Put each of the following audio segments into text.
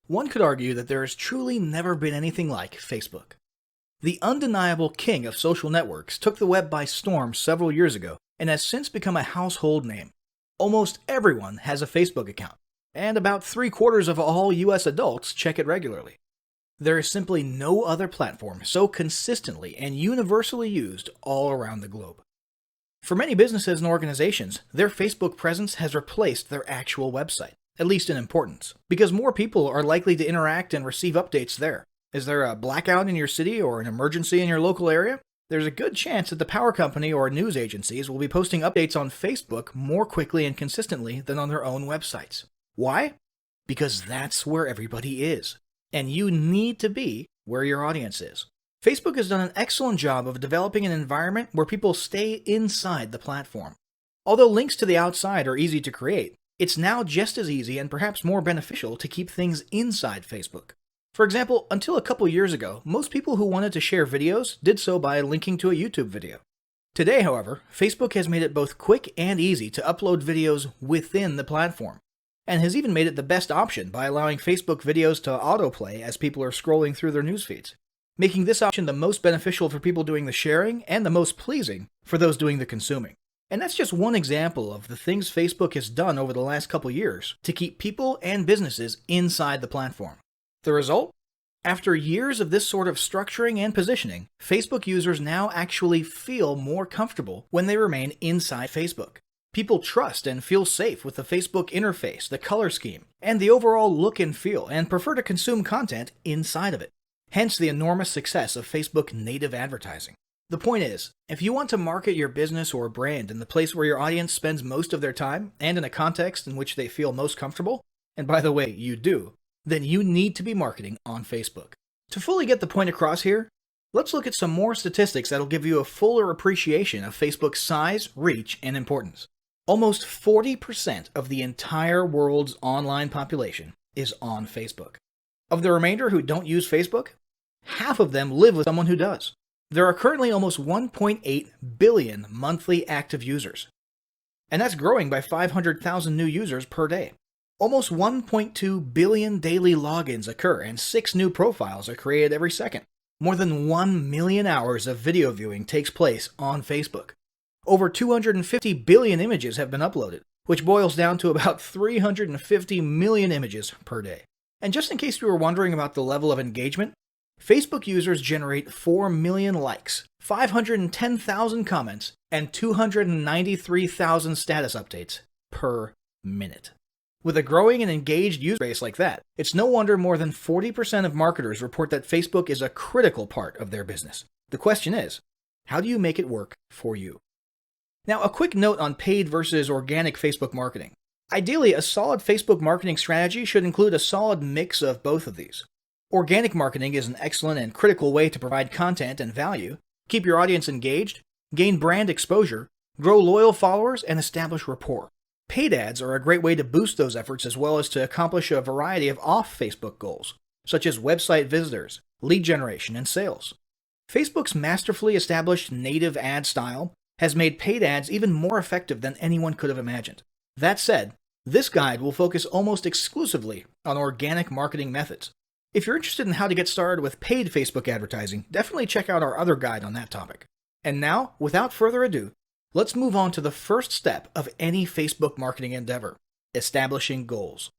One could argue that there has truly never been anything like Facebook. The undeniable king of social networks took the web by storm several years ago and has since become a household name. Almost everyone has a Facebook account, and about 3/4 of all US adults check it regularly. There is simply no other platform so consistently and universally used all around the globe. For many businesses and organizations, their Facebook presence has replaced their actual website, at least in importance, because more people are likely to interact and receive updates there. Is there a blackout in your city or an emergency in your local area? There's a good chance that the power company or news agencies will be posting updates on Facebook more quickly and consistently than on their own websites. Why? Because that's where everybody is. And you need to be where your audience is. Facebook has done an excellent job of developing an environment where people stay inside the platform. Although links to the outside are easy to create, it's now just as easy and perhaps more beneficial to keep things inside Facebook. For example, until a couple years ago, most people who wanted to share videos did so by linking to a YouTube video. Today, however, Facebook has made it both quick and easy to upload videos within the platform, and has even made it the best option by allowing Facebook videos to autoplay as people are scrolling through their news feeds, making this option the most beneficial for people doing the sharing and the most pleasing for those doing the consuming. And that's just one example of the things Facebook has done over the last couple years to keep people and businesses inside the platform. The result? After years of this sort of structuring and positioning, Facebook users now actually feel more comfortable when they remain inside Facebook. People trust and feel safe with the Facebook interface, the color scheme, and the overall look and feel, and prefer to consume content inside of it. Hence the enormous success of Facebook native advertising. The point is, if you want to market your business or brand in the place where your audience spends most of their time and in a context in which they feel most comfortable, and by the way, you do, then you need to be marketing on Facebook. To fully get the point across here, let's look at some more statistics that'll give you a fuller appreciation of Facebook's size, reach, and importance. Almost 40% of the entire world's online population is on Facebook. Of the remainder who don't use Facebook, half of them live with someone who does. There are currently almost 1.8 billion monthly active users, and that's growing by 500,000 new users per day. Almost 1.2 billion daily logins occur, and 6 new profiles are created every second. More than 1 million hours of video viewing takes place on Facebook. Over 250 billion images have been uploaded, which boils down to about 350 million images per day. And just in case you were wondering about the level of engagement, Facebook users generate 4 million likes, 510,000 comments, and 293,000 status updates per minute. With a growing and engaged user base like that, it's no wonder more than 40% of marketers report that Facebook is a critical part of their business. The question is, how do you make it work for you? Now, a quick note on paid versus organic Facebook marketing. Ideally, a solid Facebook marketing strategy should include a solid mix of both of these. Organic marketing is an excellent and critical way to provide content and value, keep your audience engaged, gain brand exposure, grow loyal followers, and establish rapport. Paid ads are a great way to boost those efforts as well as to accomplish a variety of off-Facebook goals, such as website visitors, lead generation, and sales. Facebook's masterfully established native ad style has made paid ads even more effective than anyone could have imagined. That said, this guide will focus almost exclusively on organic marketing methods. If you're interested in how to get started with paid Facebook advertising, definitely check out our other guide on that topic. And now, without further ado, let's move on to the first step of any Facebook marketing endeavor: establishing goals.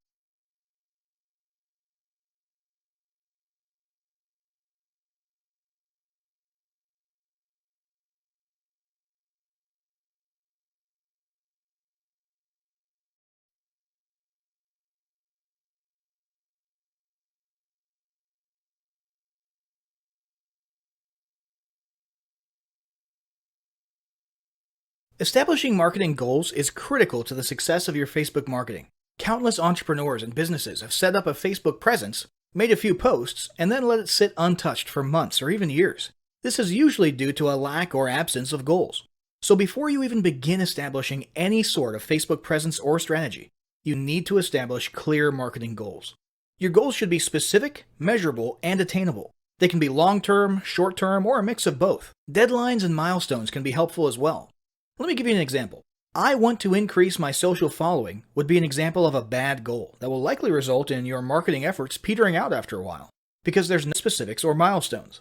Establishing marketing goals is critical to the success of your Facebook marketing. Countless entrepreneurs and businesses have set up a Facebook presence, made a few posts, and then let it sit untouched for months or even years. This is usually due to a lack or absence of goals. So before you even begin establishing any sort of Facebook presence or strategy, you need to establish clear marketing goals. Your goals should be specific, measurable, and attainable. They can be long-term, short-term, or a mix of both. Deadlines and milestones can be helpful as well. Let me give you an example. I want to increase my social following would be an example of a bad goal that will likely result in your marketing efforts petering out after a while, because there's no specifics or milestones.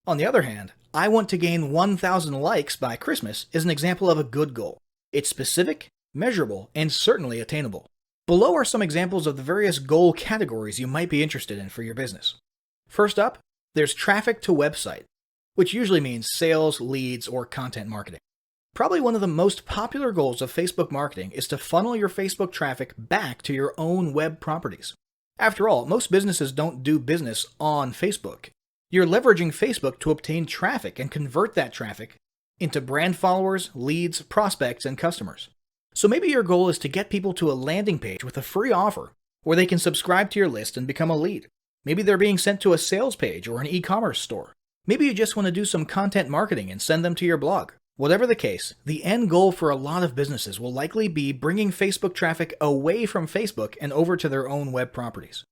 On the other hand, I want to gain 1,000 likes by Christmas is an example of a good goal. It's specific, measurable, and certainly attainable. Below are some examples of the various goal categories you might be interested in for your business. First up, there's traffic to website, which usually means sales, leads, or content marketing. Probably one of the most popular goals of Facebook marketing is to funnel your Facebook traffic back to your own web properties. After all, most businesses don't do business on Facebook. You're leveraging Facebook to obtain traffic and convert that traffic into brand followers, leads, prospects, and customers. So maybe your goal is to get people to a landing page with a free offer where they can subscribe to your list and become a lead. Maybe they're being sent to a sales page or an e-commerce store. Maybe you just want to do some content marketing and send them to your blog. Whatever the case, the end goal for a lot of businesses will likely be bringing Facebook traffic away from Facebook and over to their own web properties.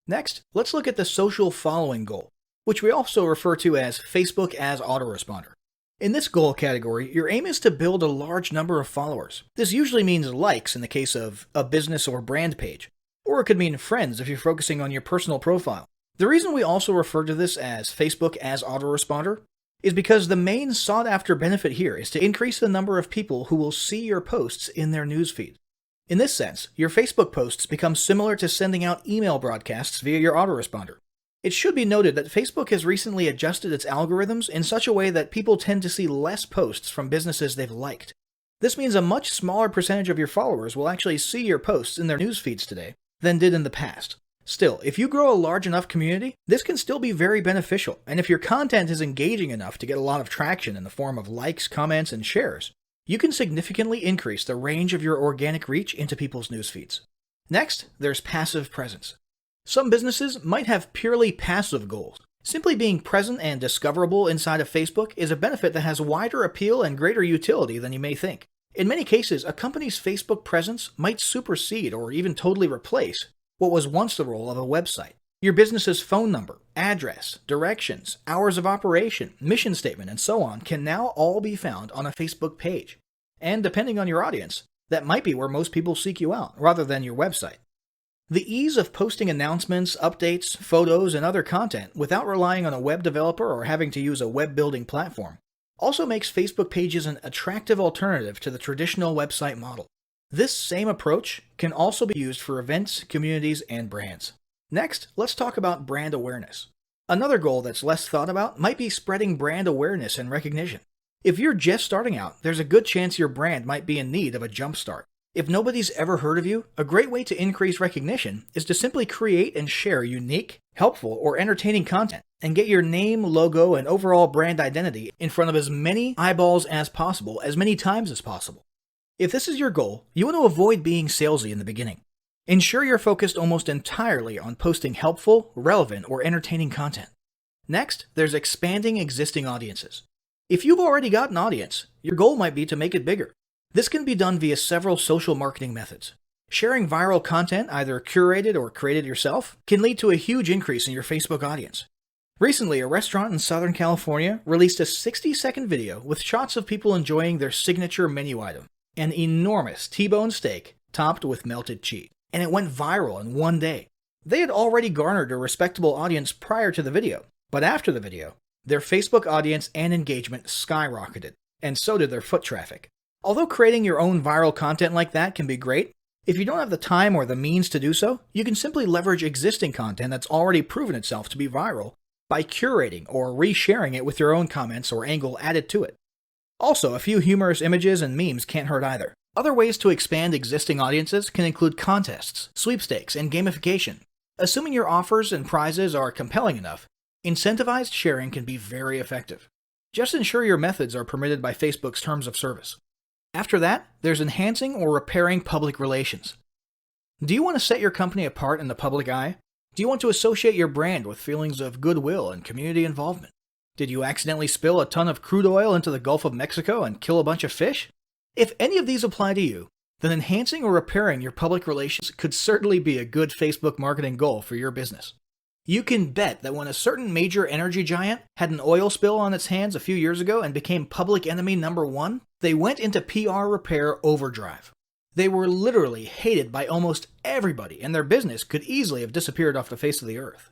Next, let's look at the social following goal, which we also refer to as Facebook as autoresponder. In this goal category, your aim is to build a large number of followers. This usually means likes in the case of a business or brand page, or it could mean friends if you're focusing on your personal profile. The reason we also refer to this as Facebook as autoresponder is because the main sought-after benefit here is to increase the number of people who will see your posts in their newsfeed. In this sense, your Facebook posts become similar to sending out email broadcasts via your autoresponder. It should be noted that Facebook has recently adjusted its algorithms in such a way that people tend to see less posts from businesses they've liked. This means a much smaller percentage of your followers will actually see your posts in their newsfeeds today than did in the past. Still, if you grow a large enough community, this can still be very beneficial, and if your content is engaging enough to get a lot of traction in the form of likes, comments, and shares, you can significantly increase the range of your organic reach into people's newsfeeds. Next, there's passive presence. Some businesses might have purely passive goals. Simply being present and discoverable inside of Facebook is a benefit that has wider appeal and greater utility than you may think. In many cases, a company's Facebook presence might supersede or even totally replace what was once the role of a website. Your business's phone number, address, directions, hours of operation, mission statement, and so on can now all be found on a Facebook page. And depending on your audience, that might be where most people seek you out, rather than your website. The ease of posting announcements, updates, photos, and other content without relying on a web developer or having to use a web-building platform also makes Facebook pages an attractive alternative to the traditional website model. This same approach can also be used for events, communities, and brands. Next, let's talk about brand awareness. Another goal that's less thought about might be spreading brand awareness and recognition. If you're just starting out, there's a good chance your brand might be in need of a jump start. If nobody's ever heard of you, a great way to increase recognition is to simply create and share unique, helpful, or entertaining content and get your name, logo, and overall brand identity in front of as many eyeballs as possible, as many times as possible. If this is your goal, you want to avoid being salesy in the beginning. Ensure you're focused almost entirely on posting helpful, relevant, or entertaining content. Next, there's expanding existing audiences. If you've already got an audience, your goal might be to make it bigger. This can be done via several social marketing methods. Sharing viral content, either curated or created yourself, can lead to a huge increase in your Facebook audience. Recently, a restaurant in Southern California released a 60-second video with shots of people enjoying their signature menu item, an enormous T-bone steak topped with melted cheese, and it went viral in one day. They had already garnered a respectable audience prior to the video, but after the video, their Facebook audience and engagement skyrocketed, and so did their foot traffic. Although creating your own viral content like that can be great, if you don't have the time or the means to do so, you can simply leverage existing content that's already proven itself to be viral by curating or resharing it with your own comments or angle added to it. Also, a few humorous images and memes can't hurt either. Other ways to expand existing audiences can include contests, sweepstakes, and gamification. Assuming your offers and prizes are compelling enough, incentivized sharing can be very effective. Just ensure your methods are permitted by Facebook's terms of service. After that, there's enhancing or repairing public relations. Do you want to set your company apart in the public eye? Do you want to associate your brand with feelings of goodwill and community involvement? Did you accidentally spill a ton of crude oil into the Gulf of Mexico and kill a bunch of fish? If any of these apply to you, then enhancing or repairing your public relations could certainly be a good Facebook marketing goal for your business. You can bet that when a certain major energy giant had an oil spill on its hands a few years ago and became public enemy number one, they went into PR repair overdrive. They were literally hated by almost everybody, and their business could easily have disappeared off the face of the earth.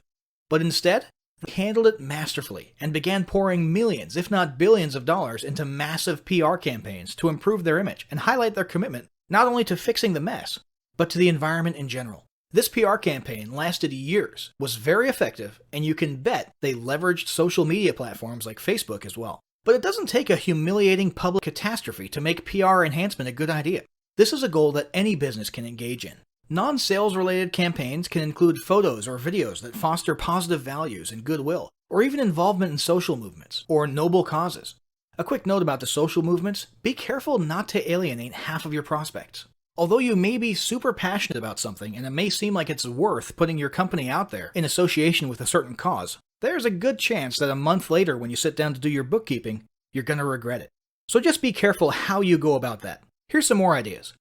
But instead, they handled it masterfully and began pouring millions, if not billions of dollars into massive PR campaigns to improve their image and highlight their commitment not only to fixing the mess, but to the environment in general. This PR campaign lasted years, was very effective, and you can bet they leveraged social media platforms like Facebook as well. But it doesn't take a humiliating public catastrophe to make PR enhancement a good idea. This is a goal that any business can engage in. Non-sales related campaigns can include photos or videos that foster positive values and goodwill, or even involvement in social movements or noble causes. A quick note about the social movements: be careful not to alienate half of your prospects. Although you may be super passionate about something and it may seem like it's worth putting your company out there in association with a certain cause, there's a good chance that a month later when you sit down to do your bookkeeping, you're going to regret it. So just be careful how you go about that. Here's some more ideas.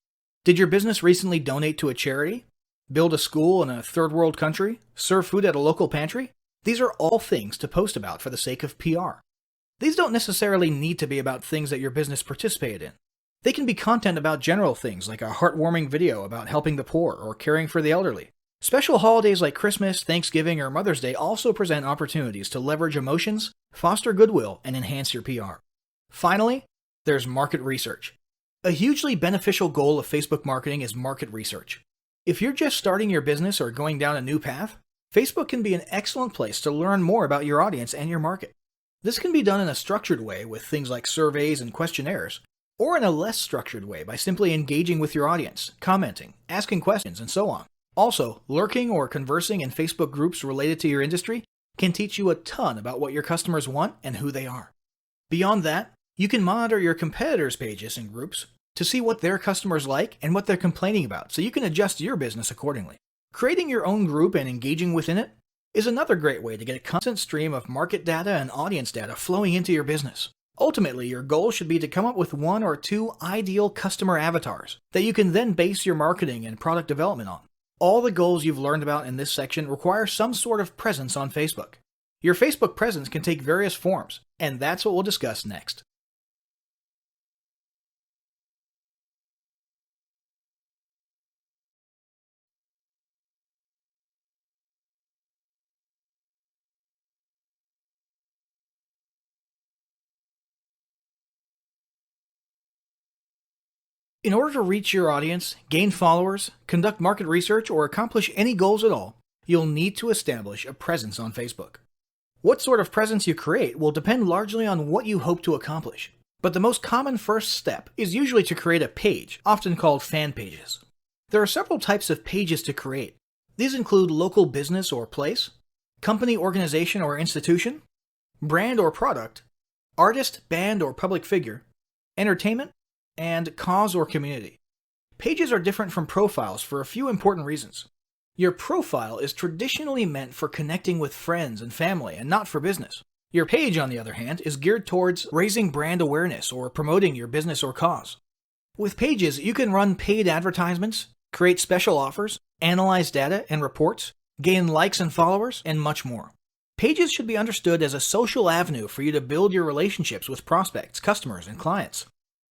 Did your business recently donate to a charity? Build a school in a third world country? Serve food at a local pantry? These are all things to post about for the sake of PR. These don't necessarily need to be about things that your business participated in. They can be content about general things like a heartwarming video about helping the poor or caring for the elderly. Special holidays like Christmas, Thanksgiving, or Mother's Day also present opportunities to leverage emotions, foster goodwill, and enhance your PR. Finally, there's market research. A hugely beneficial goal of Facebook marketing is market research. If you're just starting your business or going down a new path, Facebook can be an excellent place to learn more about your audience and your market. This can be done in a structured way with things like surveys and questionnaires, or in a less structured way by simply engaging with your audience, commenting, asking questions, and so on. Also, lurking or conversing in Facebook groups related to your industry can teach you a ton about what your customers want and who they are. Beyond that, you can monitor your competitors' pages and groups to see what their customers like and what they're complaining about, so you can adjust your business accordingly. Creating your own group and engaging within it is another great way to get a constant stream of market data and audience data flowing into your business. Ultimately, your goal should be to come up with 1 or 2 ideal customer avatars that you can then base your marketing and product development on. All the goals you've learned about in this section require some sort of presence on Facebook. Your Facebook presence can take various forms, and that's what we'll discuss next. In order to reach your audience, gain followers, conduct market research, or accomplish any goals at all, you'll need to establish a presence on Facebook. What sort of presence you create will depend largely on what you hope to accomplish, but the most common first step is usually to create a page, often called fan pages. There are several types of pages to create. These include local business or place, company, organization, or institution, brand or product, artist, band, or public figure, entertainment, and cause or community. Pages are different from profiles for a few important reasons. Your profile is traditionally meant for connecting with friends and family and not for business. Your page, on the other hand, is geared towards raising brand awareness or promoting your business or cause. With pages, you can run paid advertisements, create special offers, analyze data and reports, gain likes and followers, and much more. Pages should be understood as a social avenue for you to build your relationships with prospects, customers, and clients.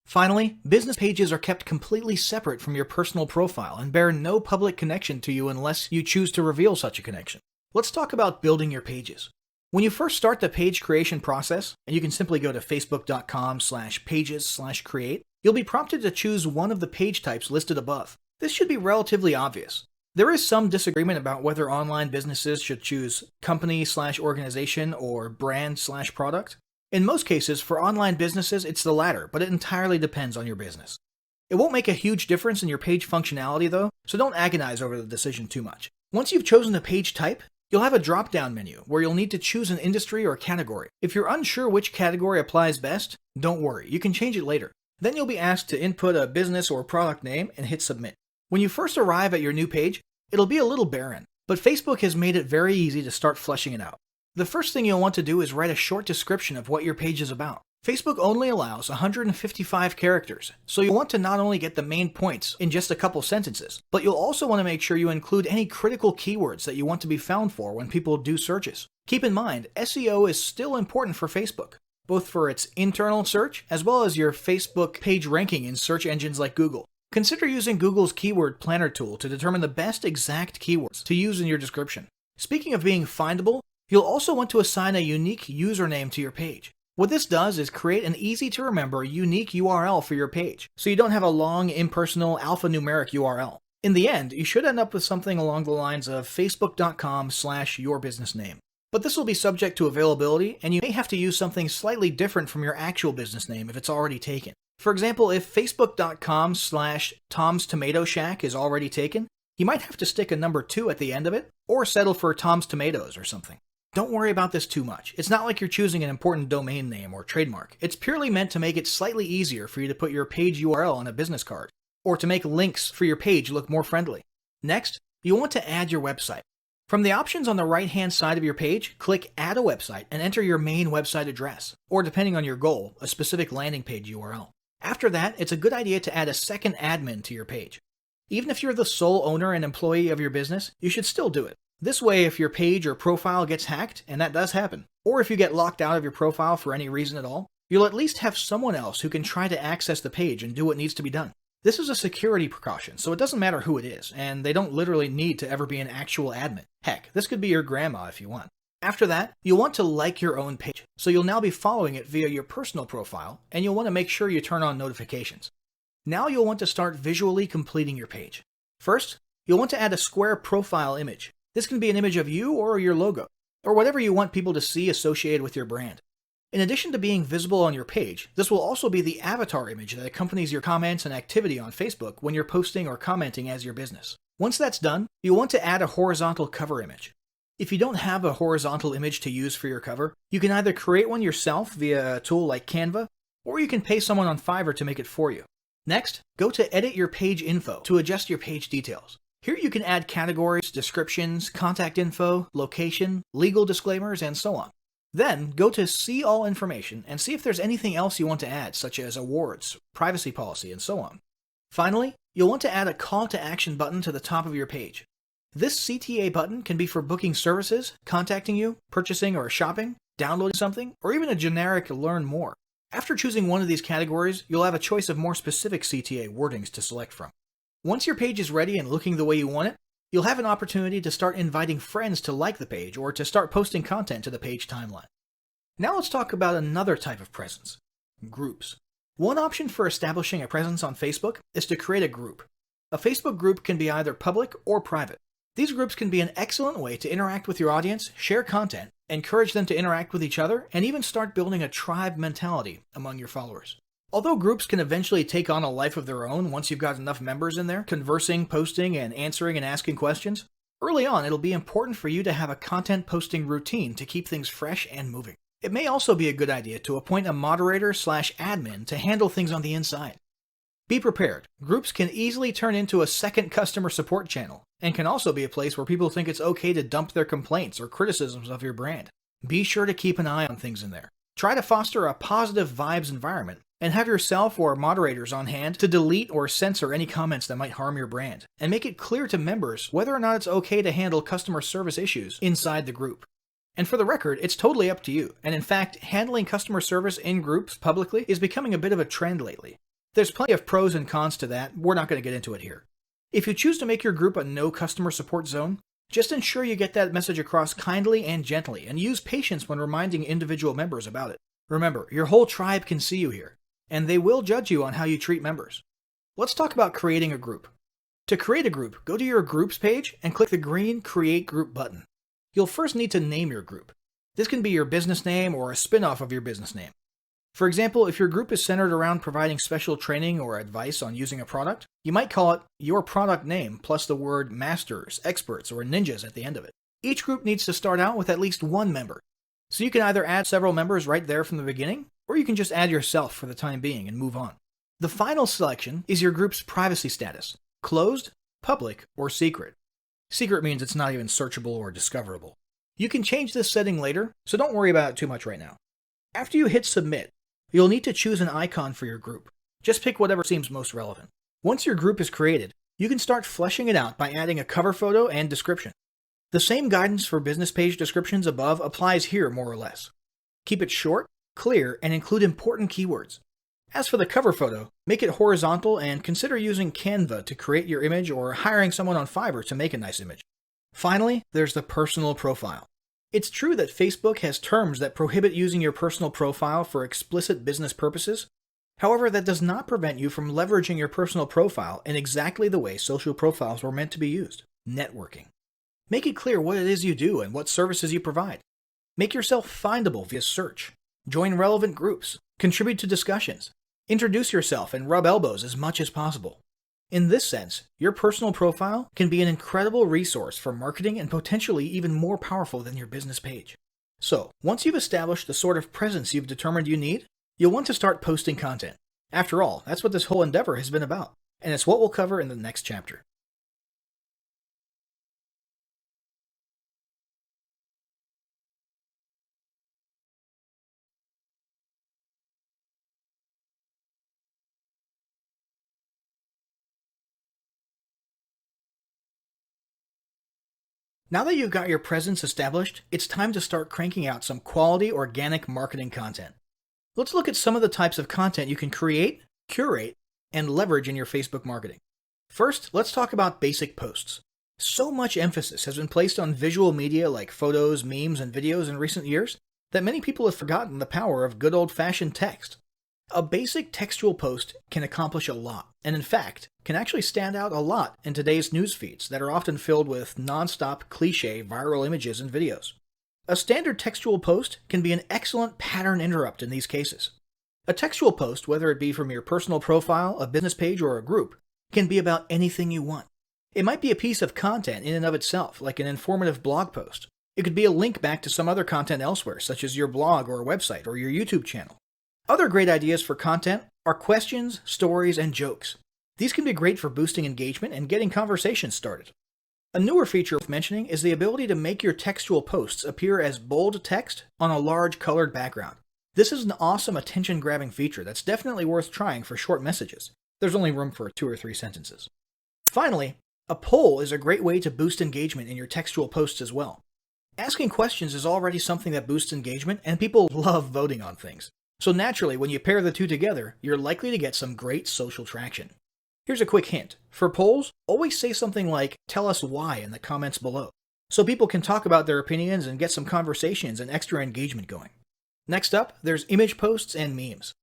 Finally, business pages are kept completely separate from your personal profile and bear no public connection to you unless you choose to reveal such a connection. Let's talk about building your pages. When you first start the page creation process, and you can simply go to facebook.com/pages/create, you'll be prompted to choose one of the page types listed above. This should be relatively obvious. There is some disagreement about whether online businesses should choose company/organization or brand/product. In most cases, for online businesses, it's the latter, but it entirely depends on your business. It won't make a huge difference in your page functionality though, so don't agonize over the decision too much. Once you've chosen a page type, you'll have a drop-down menu where you'll need to choose an industry or category. If you're unsure which category applies best, don't worry, you can change it later. Then you'll be asked to input a business or product name and hit submit. When you first arrive at your new page, it'll be a little barren, but Facebook has made it very easy to start fleshing it out. The first thing you'll want to do is write a short description of what your page is about. Facebook only allows 155 characters, so you'll want to not only get the main points in just a couple sentences, but you'll also want to make sure you include any critical keywords that you want to be found for when people do searches. Keep in mind, SEO is still important for Facebook, both for its internal search as well as your Facebook page ranking in search engines like Google. Consider using Google's Keyword Planner tool to determine the best exact keywords to use in your description. Speaking of being findable, you'll also want to assign a unique username to your page. What this does is create an easy-to-remember unique URL for your page, so you don't have a long, impersonal, alphanumeric URL. In the end, you should end up with something along the lines of facebook.com/yourbusinessname. But this will be subject to availability, and you may have to use something slightly different from your actual business name if it's already taken. For example, if facebook.com/Tom's Tomato Shack is already taken, you might have to stick a number 2 at the end of it, or settle for Tom's Tomatoes or something. Don't worry about this too much. It's not like you're choosing an important domain name or trademark. It's purely meant to make it slightly easier for you to put your page URL on a business card, or to make links for your page look more friendly. Next, you'll want to add your website. From the options on the right-hand side of your page, click Add a Website and enter your main website address, or depending on your goal, a specific landing page URL. After that, it's a good idea to add a second admin to your page. Even if you're the sole owner and employee of your business, you should still do it. This way, if your page or profile gets hacked, and that does happen, or if you get locked out of your profile for any reason at all, you'll at least have someone else who can try to access the page and do what needs to be done. This is a security precaution, so it doesn't matter who it is, and they don't literally need to ever be an actual admin. Heck, this could be your grandma if you want. After that, you'll want to like your own page, so you'll now be following it via your personal profile, and you'll want to make sure you turn on notifications. Now you'll want to start visually completing your page. First, you'll want to add a square profile image. This can be an image of you or your logo, or whatever you want people to see associated with your brand. In addition to being visible on your page, this will also be the avatar image that accompanies your comments and activity on Facebook when you're posting or commenting as your business. Once that's done, you'll want to add a horizontal cover image. If you don't have a horizontal image to use for your cover, you can either create one yourself via a tool like Canva, or you can pay someone on Fiverr to make it for you. Next, go to Edit Your Page Info to adjust your page details. Here you can add categories, descriptions, contact info, location, legal disclaimers, and so on. Then, go to See All Information and see if there's anything else you want to add, such as awards, privacy policy, and so on. Finally, you'll want to add a call to action button to the top of your page. This CTA button can be for booking services, contacting you, purchasing or shopping, downloading something, or even a generic Learn More. After choosing one of these categories, you'll have a choice of more specific CTA wordings to select from. Once your page is ready and looking the way you want it, you'll have an opportunity to start inviting friends to like the page or to start posting content to the page timeline. Now let's talk about another type of presence: groups. One option for establishing a presence on Facebook is to create a group. A Facebook group can be either public or private. These groups can be an excellent way to interact with your audience, share content, encourage them to interact with each other, and even start building a tribe mentality among your followers. Although groups can eventually take on a life of their own once you've got enough members in there, conversing, posting, and answering and asking questions, early on it'll be important for you to have a content posting routine to keep things fresh and moving. It may also be a good idea to appoint a moderator/admin to handle things on the inside. Be prepared. Groups can easily turn into a second customer support channel, and can also be a place where people think it's okay to dump their complaints or criticisms of your brand. Be sure to keep an eye on things in there. Try to foster a positive vibes environment, and have yourself or moderators on hand to delete or censor any comments that might harm your brand, and make it clear to members whether or not it's okay to handle customer service issues inside the group. And for the record, it's totally up to you, and in fact, handling customer service in groups publicly is becoming a bit of a trend lately. There's plenty of pros and cons to that, we're not going to get into it here. If you choose to make your group a no customer support zone, just ensure you get that message across kindly and gently, and use patience when reminding individual members about it. Remember, your whole tribe can see you here, and they will judge you on how you treat members. Let's talk about creating a group. To create a group, go to your Groups page and click the green Create Group button. You'll first need to name your group. This can be your business name or a spin-off of your business name. For example, if your group is centered around providing special training or advice on using a product, you might call it Your Product Name plus the word Masters, Experts, or Ninjas at the end of it. Each group needs to start out with at least one member. So you can either add several members right there from the beginning, or you can just add yourself for the time being and move on. The final selection is your group's privacy status: closed, public, or secret. Secret means it's not even searchable or discoverable. You can change this setting later, so don't worry about it too much right now. After you hit submit, you'll need to choose an icon for your group. Just pick whatever seems most relevant. Once your group is created, you can start fleshing it out by adding a cover photo and description. The same guidance for business page descriptions above applies here more or less. Keep it short, clear, and include important keywords. As for the cover photo, make it horizontal and consider using Canva to create your image or hiring someone on Fiverr to make a nice image. Finally, there's the personal profile. It's true that Facebook has terms that prohibit using your personal profile for explicit business purposes. However, that does not prevent you from leveraging your personal profile in exactly the way social profiles were meant to be used: networking. Make it clear what it is you do and what services you provide. Make yourself findable via search. Join relevant groups. Contribute to discussions. Introduce yourself and rub elbows as much as possible. In this sense, your personal profile can be an incredible resource for marketing and potentially even more powerful than your business page. So, once you've established the sort of presence you've determined you need, you'll want to start posting content. After all, that's what this whole endeavor has been about, and it's what we'll cover in the next chapter. Now that you've got your presence established, it's time to start cranking out some quality organic marketing content. Let's look at some of the types of content you can create, curate, and leverage in your Facebook marketing. First, let's talk about basic posts. So much emphasis has been placed on visual media like photos, memes, and videos in recent years that many people have forgotten the power of good old-fashioned text. A basic textual post can accomplish a lot, and in fact, can actually stand out a lot in today's news feeds that are often filled with non-stop cliché viral images and videos. A standard textual post can be an excellent pattern interrupt in these cases. A textual post, whether it be from your personal profile, a business page, or a group, can be about anything you want. It might be a piece of content in and of itself, like an informative blog post. It could be a link back to some other content elsewhere, such as your blog or website or your YouTube channel. Other great ideas for content are questions, stories, and jokes. These can be great for boosting engagement and getting conversations started. A newer feature worth mentioning is the ability to make your textual posts appear as bold text on a large colored background. This is an awesome attention-grabbing feature that's definitely worth trying for short messages. There's only room for 2 or 3 sentences. Finally, a poll is a great way to boost engagement in your textual posts as well. Asking questions is already something that boosts engagement, and people love voting on things. So naturally, when you pair the two together, you're likely to get some great social traction. Here's a quick hint. For polls, always say something like, "Tell us why" in the comments below, so people can talk about their opinions and get some conversations and extra engagement going. Next up, there's image posts and memes.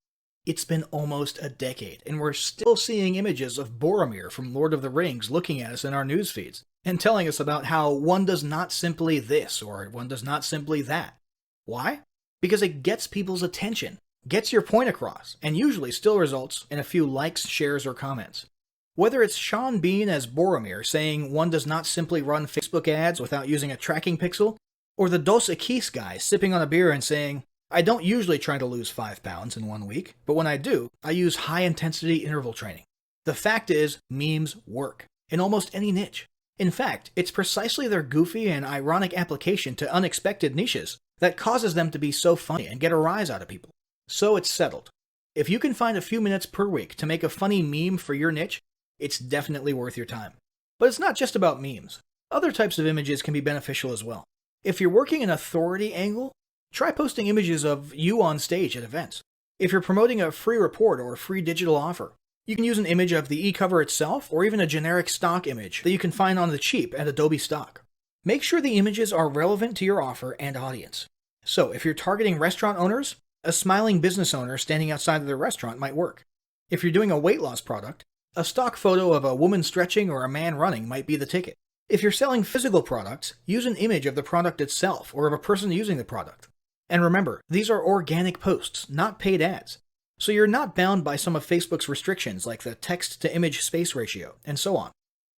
It's been almost a decade, and we're still seeing images of Boromir from Lord of the Rings looking at us in our news feeds, and telling us about how one does not simply this, or one does not simply that. Why? Because it gets people's attention, gets your point across, and usually still results in a few likes, shares, or comments. Whether it's Sean Bean as Boromir saying one does not simply run Facebook ads without using a tracking pixel, or the Dos Equis guy sipping on a beer and saying, "I don't usually try to lose 5 pounds in 1 week, but when I do, I use high-intensity interval training." The fact is, memes work, in almost any niche. In fact, it's precisely their goofy and ironic application to unexpected niches that causes them to be so funny and get a rise out of people. So it's settled. If you can find a few minutes per week to make a funny meme for your niche, it's definitely worth your time. But it's not just about memes. Other types of images can be beneficial as well. If you're working an authority angle, try posting images of you on stage at events. If you're promoting a free report or a free digital offer, you can use an image of the e-cover itself or even a generic stock image that you can find on the cheap at Adobe Stock. Make sure the images are relevant to your offer and audience. So if you're targeting restaurant owners, a smiling business owner standing outside of their restaurant might work. If you're doing a weight loss product, a stock photo of a woman stretching or a man running might be the ticket. If you're selling physical products, use an image of the product itself or of a person using the product. And remember, these are organic posts, not paid ads. So you're not bound by some of Facebook's restrictions like the text-to-image space ratio, and so on.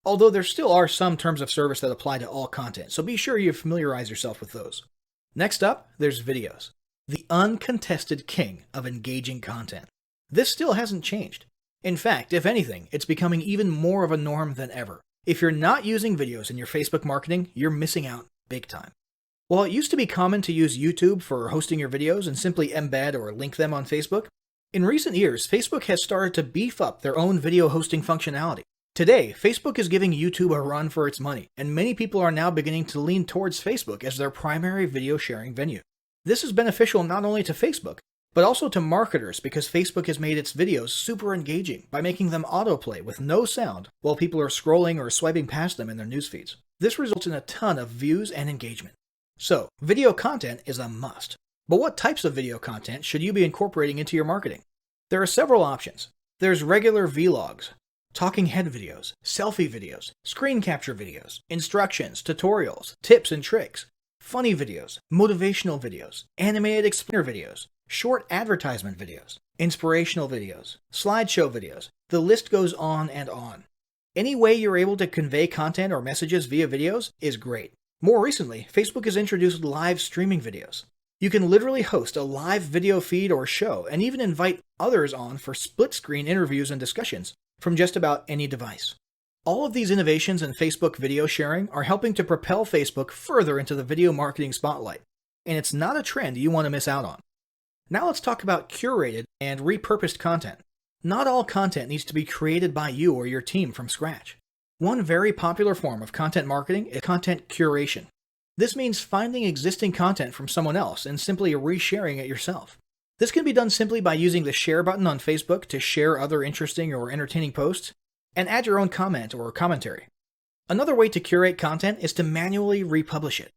Although there still are some terms of service that apply to all content, so be sure you familiarize yourself with those. Next up, there's videos. The uncontested king of engaging content. This still hasn't changed. In fact, if anything, it's becoming even more of a norm than ever. If you're not using videos in your Facebook marketing, you're missing out big time. While it used to be common to use YouTube for hosting your videos and simply embed or link them on Facebook, In recent years, Facebook has started to beef up their own video hosting functionality. Today, Facebook is giving YouTube a run for its money, and many people are now beginning to lean towards Facebook as their primary video sharing venue. This is beneficial not only to Facebook, but also to marketers because Facebook has made its videos super engaging by making them autoplay with no sound while people are scrolling or swiping past them in their news feeds. This results in a ton of views and engagement. So, video content is a must. But what types of video content should you be incorporating into your marketing? There are several options. There's regular vlogs, talking head videos, selfie videos, screen capture videos, instructions, tutorials, tips and tricks, funny videos, motivational videos, animated explainer videos, short advertisement videos, inspirational videos, slideshow videos. The list goes on and on. Any way you're able to convey content or messages via videos is great. More recently, Facebook has introduced live streaming videos. You can literally host a live video feed or show and even invite others on for split-screen interviews and discussions from just about any device. All of these innovations in Facebook video sharing are helping to propel Facebook further into the video marketing spotlight, and it's not a trend you want to miss out on. Now let's talk about curated and repurposed content. Not all content needs to be created by you or your team from scratch. One very popular form of content marketing is content curation. This means finding existing content from someone else and simply resharing it yourself. This can be done simply by using the share button on Facebook to share other interesting or entertaining posts and add your own comment or commentary. Another way to curate content is to manually republish it.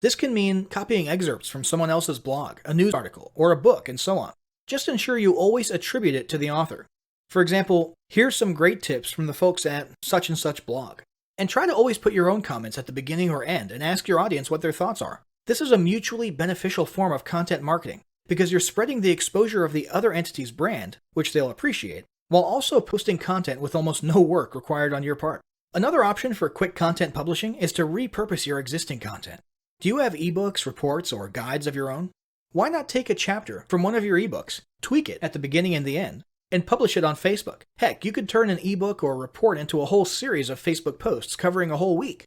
This can mean copying excerpts from someone else's blog, a news article, or a book, and so on. Just ensure you always attribute it to the author. For example, here's some great tips from the folks at such and such blog. And try to always put your own comments at the beginning or end and ask your audience what their thoughts are. This is a mutually beneficial form of content marketing because you're spreading the exposure of the other entity's brand, which they'll appreciate, while also posting content with almost no work required on your part. Another option for quick content publishing is to repurpose your existing content. Do you have ebooks, reports, or guides of your own? Why not take a chapter from one of your ebooks, tweak it at the beginning and the end, and publish it on Facebook? Heck, you could turn an ebook or report into a whole series of Facebook posts covering a whole week.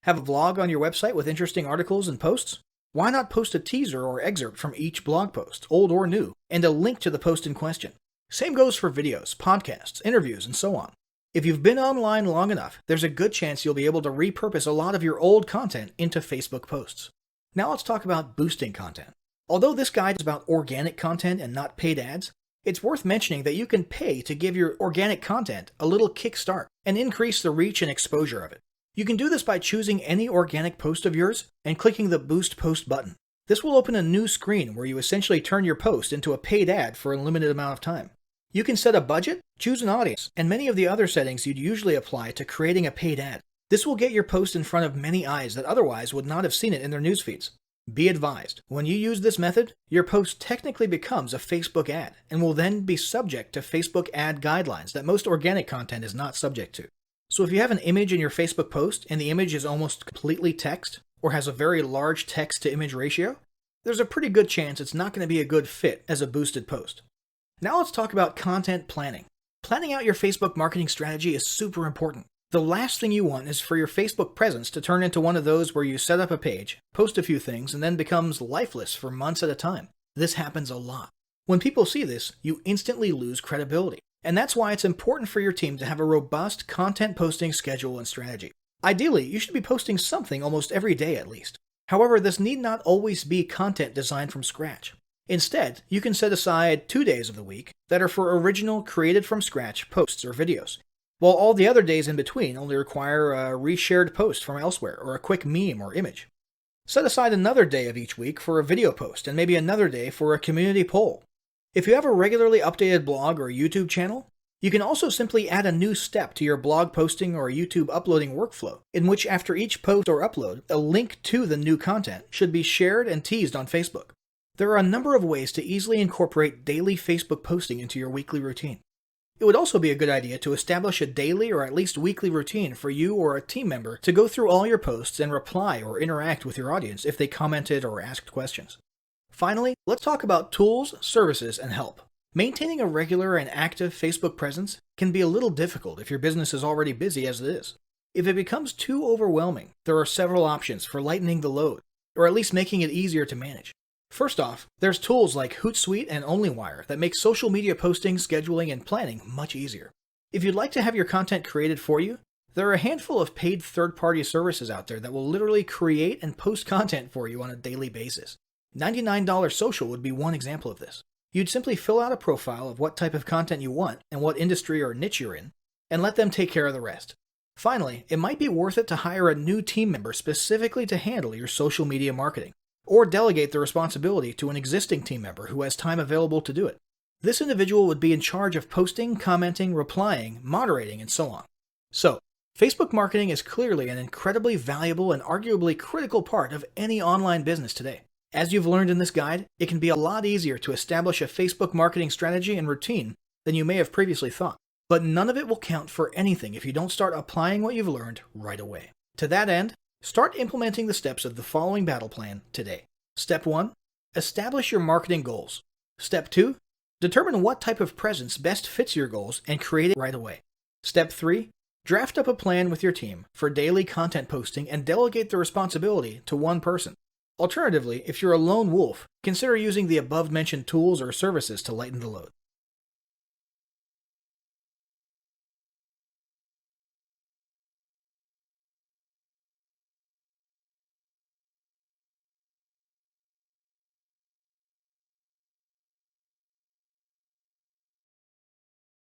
Have a blog on your website with interesting articles and posts? Why not post a teaser or excerpt from each blog post, old or new, and a link to the post in question? Same goes for videos, podcasts, interviews, and so on. If you've been online long enough, there's a good chance you'll be able to repurpose a lot of your old content into Facebook posts. Now let's talk about boosting content. Although this guide is about organic content and not paid ads, it's worth mentioning that you can pay to give your organic content a little kickstart and increase the reach and exposure of it. You can do this by choosing any organic post of yours and clicking the Boost Post button. This will open a new screen where you essentially turn your post into a paid ad for a limited amount of time. You can set a budget, choose an audience, and many of the other settings you'd usually apply to creating a paid ad. This will get your post in front of many eyes that otherwise would not have seen it in their news feeds. Be advised, when you use this method, your post technically becomes a Facebook ad and will then be subject to Facebook ad guidelines that most organic content is not subject to. So if you have an image in your Facebook post and the image is almost completely text or has a very large text to image ratio, there's a pretty good chance it's not going to be a good fit as a boosted post. Now let's talk about content planning. Planning out your Facebook marketing strategy is super important. The last thing you want is for your Facebook presence to turn into one of those where you set up a page, post a few things, and then becomes lifeless for months at a time. This happens a lot. When people see this, you instantly lose credibility. And that's why it's important for your team to have a robust content posting schedule and strategy. Ideally, you should be posting something almost every day at least. However, this need not always be content designed from scratch. Instead, you can set aside 2 days of the week that are for original, created from scratch posts or videos, while all the other days in between only require a reshared post from elsewhere or a quick meme or image. Set aside another day of each week for a video post and maybe another day for a community poll. If you have a regularly updated blog or YouTube channel, you can also simply add a new step to your blog posting or YouTube uploading workflow, in which after each post or upload, a link to the new content should be shared and teased on Facebook. There are a number of ways to easily incorporate daily Facebook posting into your weekly routine. It would also be a good idea to establish a daily or at least weekly routine for you or a team member to go through all your posts and reply or interact with your audience if they commented or asked questions. Finally, let's talk about tools, services, and help. Maintaining a regular and active Facebook presence can be a little difficult if your business is already busy as it is. If it becomes too overwhelming, there are several options for lightening the load, or at least making it easier to manage. First off, there's tools like Hootsuite and OnlyWire that make social media posting, scheduling, and planning much easier. If you'd like to have your content created for you, there are a handful of paid third-party services out there that will literally create and post content for you on a daily basis. $99 Social would be one example of this. You'd simply fill out a profile of what type of content you want and what industry or niche you're in, and let them take care of the rest. Finally, it might be worth it to hire a new team member specifically to handle your social media marketing, or delegate the responsibility to an existing team member who has time available to do it. This individual would be in charge of posting, commenting, replying, moderating, and so on. So, Facebook marketing is clearly an incredibly valuable and arguably critical part of any online business today. As you've learned in this guide, it can be a lot easier to establish a Facebook marketing strategy and routine than you may have previously thought. But none of it will count for anything if you don't start applying what you've learned right away. To that end, start implementing the steps of the following battle plan today. Step 1. Establish your marketing goals. Step 2. Determine what type of presence best fits your goals and create it right away. Step 3. Draft up a plan with your team for daily content posting and delegate the responsibility to one person. Alternatively, if you're a lone wolf, consider using the above-mentioned tools or services to lighten the load.